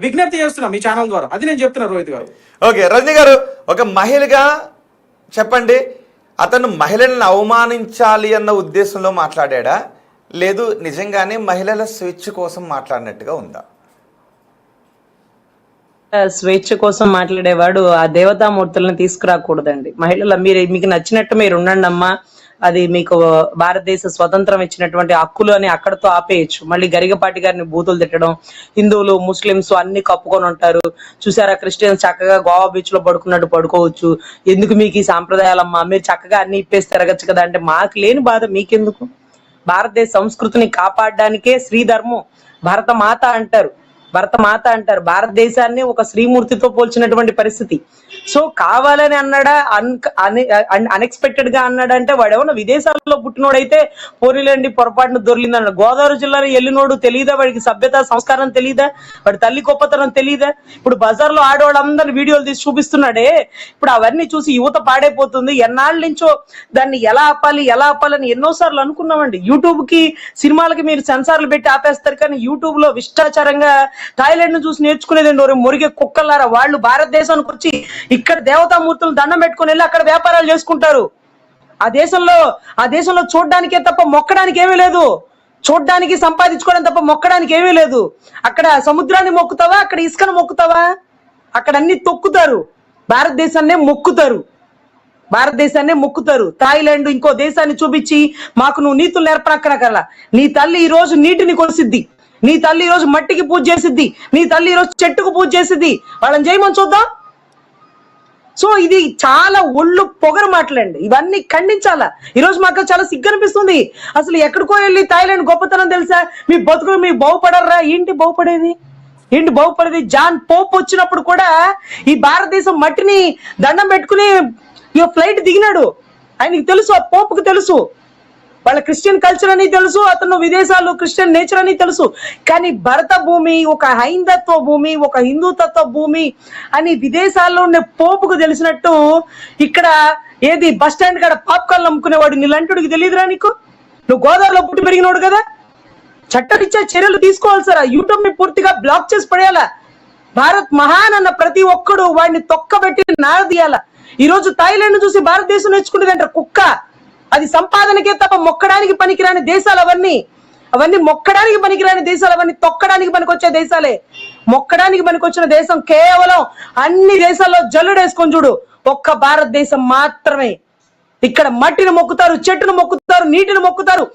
విజ్ఞప్తి చేస్తున్నా మీ ఛానల్ ద్వారా, అది నేను చెప్తున్నా రోహిత్ గారు. ఓకే రజనీ గారు, ఒక మహిళగా చెప్పండి, అతను మహిళలను అవమానించాలి అన్న ఉద్దేశంలో మాట్లాడా, లేదు నిజంగానే మహిళల స్వేచ్ఛ కోసం మాట్లాడినట్టుగా ఉందా? స్వేచ్ఛ కోసం మాట్లాడేవాడు ఆ దేవతామూర్తులను తీసుకురాకూడదండి. మహిళల మీకు నచ్చినట్టు మీరు ఉండండి అమ్మా, అది మీకు భారతదేశ స్వతంత్రం ఇచ్చినటువంటి హక్కులు అని అక్కడతో ఆపేయచ్చు. మళ్ళీ గరిగపాటి గారిని బూతులు తిట్టడం, హిందువులు ముస్లింస్ అన్ని కప్పుకొని ఉంటారు చూసారా, క్రిస్టియన్స్ చక్కగా గోవా బీచ్ లో పడుకున్నట్టు పడుకోవచ్చు, ఎందుకు మీకు ఈ సాంప్రదాయాలమ్మా, మీరు చక్కగా అన్ని ఇప్పేసి తిరగచ్చు కదా అంటే మాకు లేని బాధ మీకెందుకు? భారతదేశ సంస్కృతిని కాపాడడానికే శ్రీ ధర్మం, భరత మాత అంటారు, భారతదేశాన్ని ఒక శ్రీమూర్తితో పోల్చినటువంటి పరిస్థితి. సో కావాలని అన్నాడా, అన్ఎక్స్పెక్టెడ్ గా అన్నాడంటే వాడు ఏమన్నా విదేశాల్లో పుట్టినోడైతే పోనీలేండి పొరపాటును దొరికిందన్నాడు. గోదావరి జిల్లాలో వెళ్ళినోడు తెలియదా, వాడికి సభ్యత సంస్కారం తెలియదా, వాడి తల్లి గొప్పతనం తెలియదా? ఇప్పుడు బజార్ లో ఆడవాళ్ళందరూ వీడియోలు తీసి చూపిస్తున్నాడే, ఇప్పుడు అవన్నీ చూసి యువత పాడైపోతుంది. ఎన్నాళ్ళ నుంచో దాన్ని ఎలా ఆపాలని ఎన్నోసార్లు అనుకున్నామండి. యూట్యూబ్ కి సినిమాలకి మీరు సెన్సార్లు పెట్టి ఆపేస్తారు, కానీ యూట్యూబ్ లో విష్టాచారంగా థాయిలాండ్ ను చూసి నేర్చుకునేదండి మురిగే కుక్కలారా. వాళ్ళు భారతదేశానికి వచ్చి ఇక్కడ దేవతామూర్తులు దండం పెట్టుకుని వెళ్ళి అక్కడ వ్యాపారాలు చేసుకుంటారు. ఆ దేశంలో చూడడానికే తప్ప మొక్కడానికి ఏమీ లేదు, చూడడానికి సంపాదించుకోవడం తప్ప మొక్కడానికి ఏమీ లేదు. అక్కడ సముద్రాన్ని మొక్కుతావా, అక్కడ ఇసుకను మొక్కుతావా? అక్కడ అన్ని తొక్కుతారు, భారతదేశాన్నే మొక్కుతారు. థాయిలాండ్ ఇంకో దేశాన్ని చూపించి మాకు నువ్వు నీతులు నేర్పనక్కనకల్లా. నీ తల్లి ఈ రోజు నీటిని కొలిసిద్ది, నీ తల్లి ఈ రోజు మట్టికి పూజ చేసిద్ది, నీ తల్లి ఈ రోజు చెట్టుకు పూజ చేసిద్ది, వాళ్ళని చేయమని చూద్దాం. సో ఇది చాలా ఒళ్ళు పొగరు మాటలండి, ఇవన్నీ ఖండించాలా. ఈ రోజు మాకు చాలా సిగ్గు అనిపిస్తుంది. అసలు ఎక్కడికో వెళ్ళి థాయిలాండ్ గొప్పతనం తెలుసా, మీ బతుకులు మీ బాగుపడరా? ఏంటి బాగుపడేది? జాన్ పోప్ వచ్చినప్పుడు కూడా ఈ భారతదేశం మట్టిని దండం పెట్టుకుని ఈ ఫ్లైట్ దిగినాడు. ఆయనకి తెలుసు, ఆ పోపుకు తెలుసు వాళ్ళ క్రిస్టియన్ కల్చర్ అని తెలుసు, అతను విదేశాలు క్రిస్టియన్ నేచర్ అని తెలుసు. కానీ భరత భూమి ఒక హైందత్వ భూమి, ఒక హిందూతత్వ భూమి అని విదేశాల్లో ఉండే పోపుకు తెలిసినట్టు ఇక్కడ ఏది బస్ స్టాండ్ కాడ పాప్కార్న్ అమ్ముకునేవాడు నీలాంటికి తెలియదురా నీకు? నువ్వు గోదావరిలో పుట్టి పెరిగినోడు కదా. చట్టరీత్యా చర్యలు తీసుకోవాలి సార్. యూట్యూబ్ ని పూర్తిగా బ్లాక్ చేసి పడేయాలా. భారత్ మహాన్ అన్న ప్రతి ఒక్కడు వాడిని తొక్కబెట్టి నారదీయాల. ఈ రోజు థాయిలాండ్ చూసి భారతదేశం నేర్చుకునేదంటారు కుక్క. అది సంపాదనకే తప్ప మొక్కడానికి పనికిరాని దేశాలు అవన్నీ మొక్కడానికి పనికిరాని దేశాలు, అవన్నీ తొక్కడానికి పనికొచ్చే దేశాలే. మొక్కడానికి పనికొచ్చిన దేశం కేవలం అన్ని దేశాల్లో జల్లుడేసుకొని చూడు, ఒక్క భారతదేశం మాత్రమే. ఇక్కడ మట్టిని మొక్కుతారు, చెట్టును మొక్కుతారు, నీటిని మొక్కుతారు,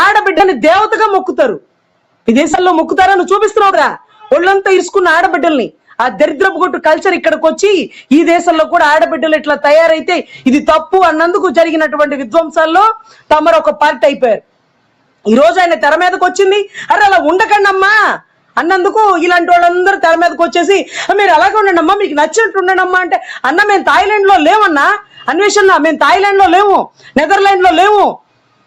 ఆడబిడ్డని దేవతగా మొక్కుతారు. విదేశాల్లో మొక్కుతారా? నువ్వు చూపిస్తున్నావు కదా ఒళ్ళంతా ఇరుసుకున్న ఆడబిడ్డల్ని. ఆ దరిద్రపు కొట్టు కల్చర్ ఇక్కడికి వచ్చి ఈ దేశంలో కూడా ఆడబిడ్డలు ఇట్లా తయారైతే ఇది తప్పు అన్నందుకు జరిగినటువంటి విధ్వంసాల్లో తమరు ఒక పార్ట్ అయిపోయారు. ఈ రోజు ఆయన తెర మీదకి వచ్చింది, అరే అలా ఉండకండి అమ్మా అన్నందుకు ఇలాంటి వాళ్ళందరూ తెర మీదకి వచ్చేసి మీరు అలాగే ఉండండి అమ్మా, మీకు నచ్చినట్టు ఉండండి అమ్మా అంటే, అన్న మేము థాయిలాండ్ లో లేవన్నా, అన్వేషణ మేము థాయిలాండ్ లో లేవు, నెదర్లాండ్ లో లేవు,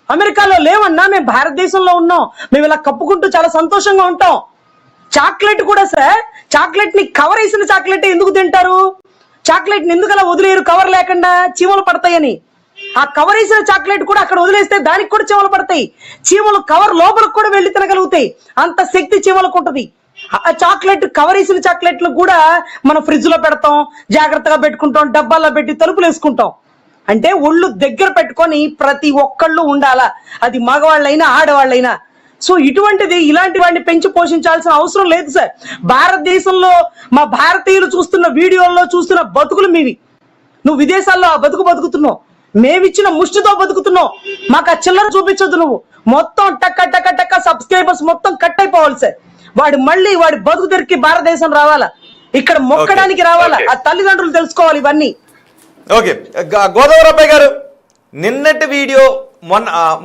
అమెరికాలో లేవన్నా, మేము భారతదేశంలో ఉన్నాం. మేము ఇలా కప్పుకుంటూ చాలా సంతోషంగా ఉంటాం. చాక్లెట్ కూడా సార్, చాక్లెట్ ని కవర్ వేసిన చాక్లెట్ ఎందుకు తింటారు? చాక్లెట్ ని ఎందుకు అలా వదిలేరు కవర్ లేకుండా? చీమలు పడతాయని. ఆ కవర్ వేసిన చాక్లెట్ కూడా అక్కడ వదిలేస్తే దానికి కూడా చీమలు పడతాయి. చీమలు కవర్ లోపలికి కూడా వెళ్ళి తినగలుగుతాయి, అంత శక్తి చీమలకు ఉంటది. ఆ చాక్లెట్ కవర్ వేసిన చాక్లెట్లు కూడా మనం ఫ్రిడ్జ్ లో పెడతాం, జాగ్రత్తగా పెట్టుకుంటాం, డబ్బాల్లో పెట్టి తలుపులు వేసుకుంటాం. అంటే ఒళ్ళు దగ్గర పెట్టుకొని ప్రతి ఒక్కళ్ళు ఉండాలా, అది మగవాళ్ళైనా ఆడవాళ్ళైనా. సో ఇటువంటిది ఇలాంటి వాడిని పెంచి పోషించాల్సిన అవసరం లేదు సార్. భారతదేశంలో మా భారతీయులు చూస్తున్న వీడియోల్లో చూస్తున్న బతుకులు మీవి. నువ్వు విదేశాల్లో ఆ బతుకుతున్నావు, మేమిచ్చిన ముష్టితో బతుకుతున్నావు. మాకు ఆ చిల్లర చూపించొద్దు. నువ్వు మొత్తం టక్క సబ్స్క్రైబర్స్ మొత్తం కట్ అయిపోవాలి సార్. వాడి బతుకు తెరికి భారతదేశం రావాలా, ఇక్కడ మొక్కడానికి రావాలా, ఆ తల్లిదండ్రులు తెలుసుకోవాలి ఇవన్నీ. ఓకే గోదావరి అబ్బాయి గారు, నిన్నటి వీడియో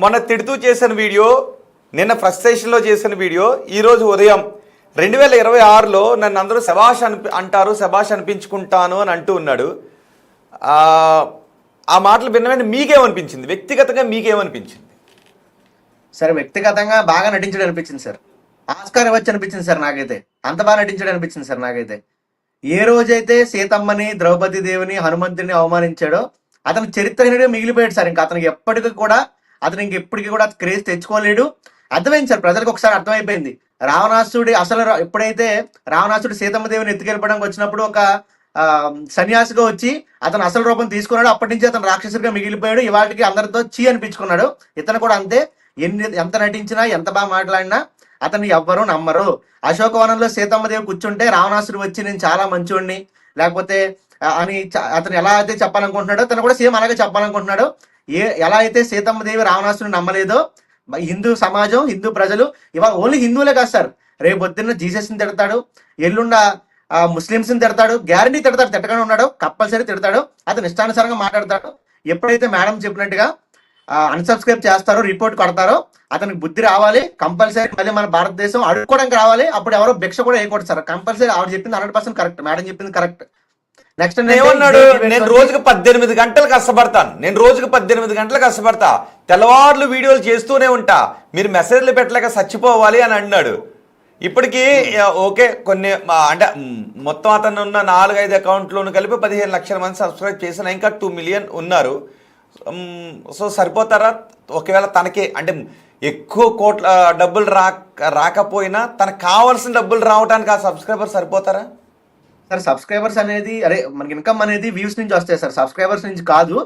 మొన్న తిడుతూ చేసిన వీడియో, నిన్న ఫ్రస్ట్రేషన్లో చేసిన వీడియో, ఈరోజు ఉదయం 2026లో నన్ను అందరూ శభాష్ అంటారు, శభాష్ అనిపించుకుంటాను అని అంటూ ఉన్నాడు. ఆ మాటలు విన్నవే మీకేమనిపించింది? వ్యక్తిగతంగా మీకేమనిపించింది? సరే, వ్యక్తిగతంగా బాగా నటించడం అనిపించింది సార్. ఆస్కార్ ఇవ్వచ్చు అనిపించింది సార్ నాకైతే. అంత బాగా నటించడం అనిపించింది సార్ నాకైతే. ఏ రోజైతే సీతమ్మని, ద్రౌపది దేవిని, హనుమంతుడిని అవమానించాడో అతను చరిత్రహీనుడిగా మిగిలిపోయాడు సార్. ఇంకా అతనికి ఎప్పటికీ కూడా క్రేజ్ తెచ్చుకోలేడు. అర్థమైంది సార్, ప్రజలకు ఒకసారి అర్థమైపోయింది. రావణాసుడి అసలు ఎప్పుడైతే రావణాసుడు సీతమ్మ దేవుని ఎత్తుకెళ్ళిపోవడానికి వచ్చినప్పుడు ఒక సన్యాసిగా వచ్చి అతను అసలు రూపం తీసుకున్నాడు. అప్పటి నుంచి అతను రాక్షసుడిగా మిగిలిపోయాడు. ఇవాటికి అందరితో చీ అనిపించుకున్నాడు. ఇతను కూడా అంతే. ఎంత నటించినా ఎంత బాగా మాట్లాడినా అతన్ని ఎవ్వరూ నమ్మరు. అశోకవనంలో సీతమ్మ దేవి కూర్చుంటే రావణాసుడు వచ్చి నేను చాలా మంచోడిని లేకపోతే అని అతను ఎలా అయితే చెప్పాలనుకుంటున్నాడో తను కూడా సేమ్ అలాగే చెప్పాలనుకుంటున్నాడు. ఎలా అయితే సీతమ్మ దేవి రావణాసుడిని నమ్మలేదో హిందూ సమాజం, హిందూ ప్రజలు ఇవాళ ఓన్లీ హిందువులే కాదు సార్, రేపు పొద్దున్న జీసస్ని తిడతాడు, ఎల్లుండ ముస్లిమ్స్ని తిడతాడు, గ్యారంటీ తిడతాడు. తిట్టగానే ఉన్నాడు, కంపల్సరీ తిడతాడు. అతను ఇష్టానుసారంగా మాట్లాడతాడు. ఎప్పుడైతే మేడం చెప్పినట్టుగా అన్సబ్స్క్రైబ్ చేస్తారో, రిపోర్ట్ కొడతారో అతనికి బుద్ధి రావాలి. కంపల్సరీ మళ్ళీ మన భారతదేశం అడుక్కోవడానికి రావాలి. అప్పుడు ఎవరో భిక్ష కూడా వేయకూడదు సార్. కంపల్సరీ ఆవిడ చెప్పింది 100% కరెక్ట్, మేడం చెప్పింది కరెక్ట్. నెక్స్ట్ ఏమన్నాడు, నేను రోజుకి 18 గంటలు కష్టపడతాను, నేను రోజుకి 18 గంటలు కష్టపడతా, తెల్లవార్లు వీడియోలు చేస్తూనే ఉంటా, మీరు మెసేజ్లు పెట్టలేక చచ్చిపోవాలి అని అన్నాడు. ఇప్పటికీ ఓకే కొన్ని అంటే మొత్తం అతను ఉన్న 4-5 అకౌంట్లను కలిపి 15 లక్షల మంది సబ్స్క్రైబ్ చేసిన, ఇంకా 2 మిలియన్ ఉన్నారు. సో సరిపోతారా? ఒకవేళ తనకి అంటే ఎక్కువ కోట్ల డబ్బులు రాకపోయినా తనకు కావాల్సిన డబ్బులు రావడానికి ఆ సబ్స్క్రైబర్ సరిపోతారా సార్? సబ్స్క్రైబర్స్ అనేది మనకి ఇన్కమ్ అనేది వ్యూస్ నుంచి వస్తాయి సార్, సబ్స్క్రైబర్స్ నుంచి కాదు.